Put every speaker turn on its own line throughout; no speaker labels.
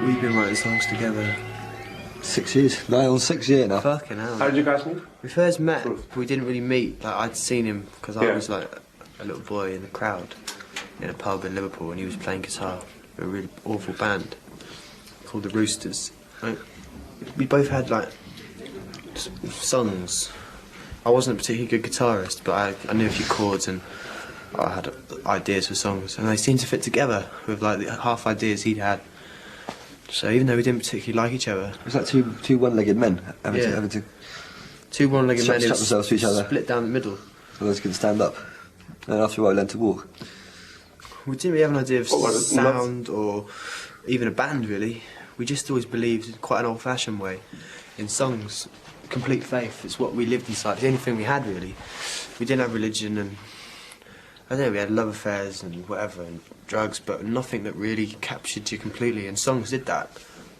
We've been writing songs together
6 years. Now on 6 years now.
Fucking hell.
How did you guys meet?
We first met, we didn't really meet. Like, I'd seen him because I was like a little boy in the crowd in a pub in Liverpool, and he was playing guitar. A really awful band called the Roosters. Like, we both had like songs. I wasn't a particularly good guitarist, but I knew a few chords and I had ideas for songs, and they seemed to fit together with like the half ideas he'd had. So even though we didn't particularly like each other,
It was like two one-legged men having to
two one-legged men who
strap themselves to each other.
split down the middle.
so those couldn't stand up. And after a while, I learned to walk.
We didn't really have an idea of sound or even a band, really. We just always believed in quite an old-fashioned way in songs. Complete faith. It's what we lived inside. It's the only thing we had, really. We didn't have religion, and I don't know, we had love affairs and whatever, and drugs, but nothing that really captured you completely, and songs did that.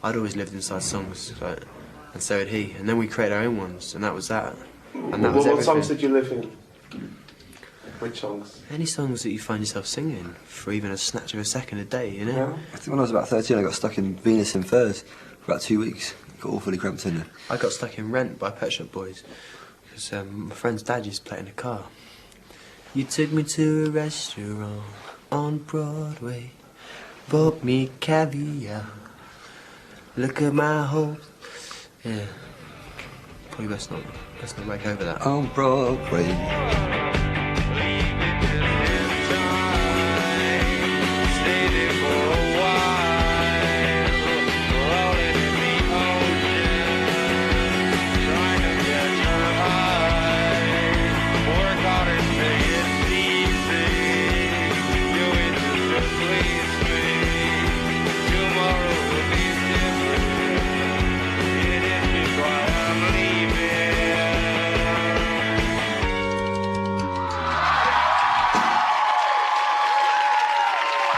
I'd always lived inside songs, like, and so had he. And then we created our own ones, and that was that. And that was
What
everything.
songs did you live in? Which songs?
Any songs that you find yourself singing for even a snatch of a second a day, you know?
Yeah.
I think when I was about 13, I got stuck in Venus in Furs for about 2 weeks. Got awfully cramped in there.
I got stuck in Rent by Pet Shop Boys because my friend's dad used to play it in a car. You took me to a restaurant on Broadway, bought me caviar. Look at my whole... Yeah. Probably best not break over that.
On Broadway.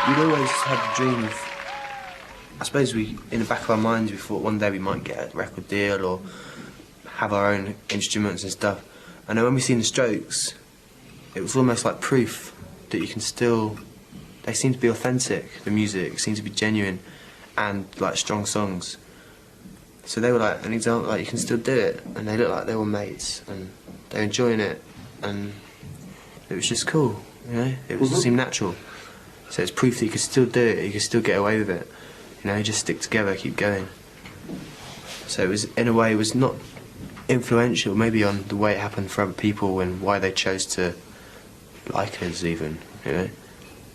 We'd always had the dream of, I suppose in the back of our minds we thought one day we might get a record deal or have our own instruments and stuff. And then when we seen the Strokes, it was almost like proof that you can still, they seem to be authentic, the music seemed to be genuine and like strong songs. So they were like an example, like you can still do it, and they looked like they were mates and they were enjoying it, and it was just cool, you know, it was, seemed natural. So it's proof that you could still do it, you could still get away with it. You know, just stick together, keep going. So it was, in a way, it was not influential, maybe on the way it happened for other people and why they chose to like us even, you know.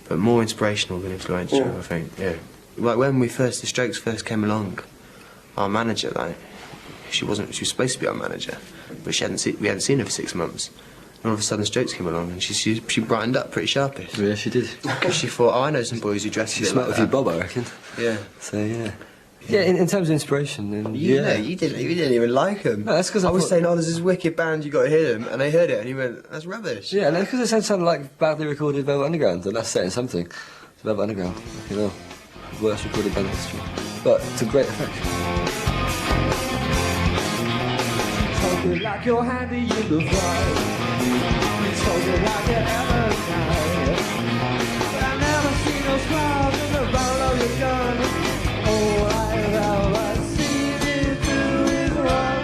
But more inspirational than influential, I think, yeah. Like when the Strokes first came along, our manager, like, she was supposed to be our manager, but we hadn't seen her for 6 months. And all of a sudden, Strokes came along, and she brightened up pretty sharpish.
Yeah, she did.
She thought, oh, I know some boys who dress a bit
Smart
like
with you,
that.
Bob, I reckon.
Yeah.
So yeah. Yeah, in terms of inspiration, then
You know, you didn't even like them.
No, that's because
I was saying, oh, there's this wicked band, you got to hear them, and they heard it, and he went, that's rubbish.
Yeah, and that's because it sounded like badly recorded Velvet Underground, and that's saying something. It's Velvet Underground, you know, worst recorded band in history, but to great effect.
Talking like you're handy in the fire. Talking like you ever died. I never seen no scars in the barrel of your gun. All I ever seen you do is run.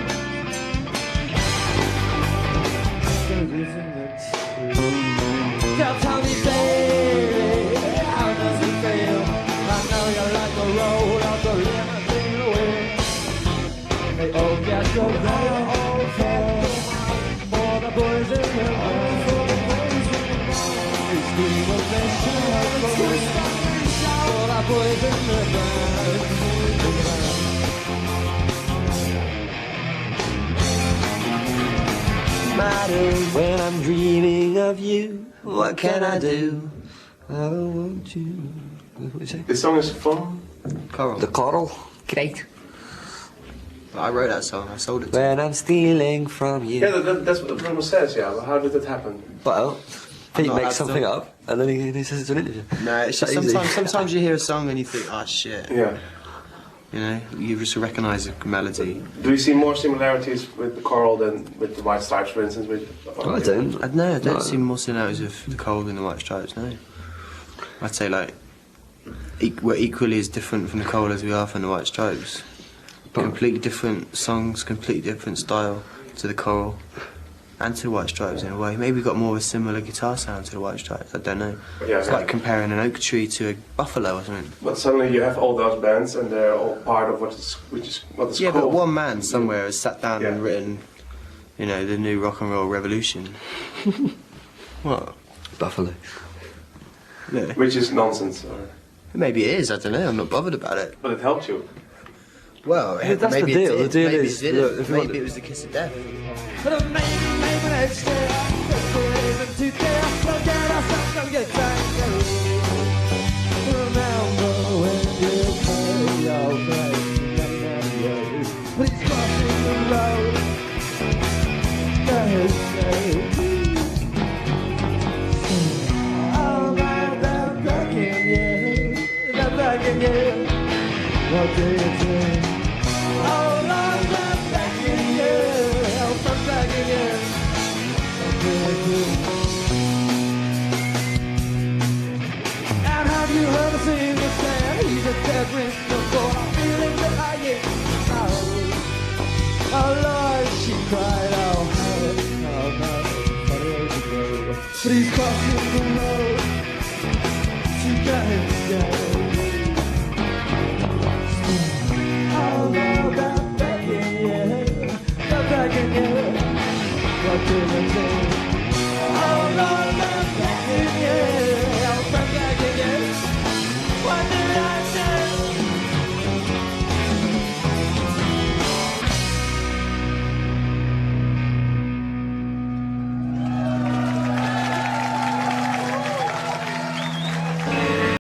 Tell me, baby, how does it feel? I know you like the road of the limousine way. They all get so bad, all for the boys in the
matter when I'm dreaming of you? What can I do? I don't want you. What do you say?
This song is from?
Coral.
The Coral. Great.
I wrote that song. I sold it to
When I'm stealing from you.
Yeah, that's what Bruno says, yeah. But how did that happen?
Well, Pete
not
makes
allowed
something
to.
up and then he says it's an interview.
No, it's just
That easy.
sometimes you hear a song and you think, oh shit.
Yeah.
You know, you just recognise the melody.
Do you see more similarities with the Coral than with the White Stripes, for instance?
I don't.
I don't see more similarities with the Cold and the White Stripes, no. I'd say, like, we're equally as different from the Cold as we are from the White Stripes. Completely different songs, completely different style to the Coral and to the White Stripes in a way. Maybe got more of a similar guitar sound to the White Stripes, I don't know.
Yeah,
it's like comparing an oak tree to a buffalo or something.
But suddenly you have all those bands and they're all part of what is
Yeah,
called.
but one man somewhere has sat down and
Yeah.
written, you know, the new rock and roll revolution. What?
Buffalo.
Yeah.
Which is nonsense. Or...
Maybe it is, I don't know, I'm not bothered about it.
But it helped you.
Well,
Yeah, that's
maybe
the deal.
it did.
The deal
maybe
is,
it didn't.
look, if you want
Maybe
to-
it was the kiss of death.
But maybe next day, even today, we'll get ourselves some good tango. Remember when you play your place, please crossing the road. There's oh man, they're begging you, they're begging you. What do you think? Oh Lord, they're begging you, they're begging you. What do you think? And have you ever seen the stand? He's a dead ring before I'm feeling that I ain't know. Oh Lord, she cried, oh no, 40 years ago. But he's crossing the road to get his go. Oh Lord, they're begging you, they're begging you. What do you think? Oh Lord, they're begging you.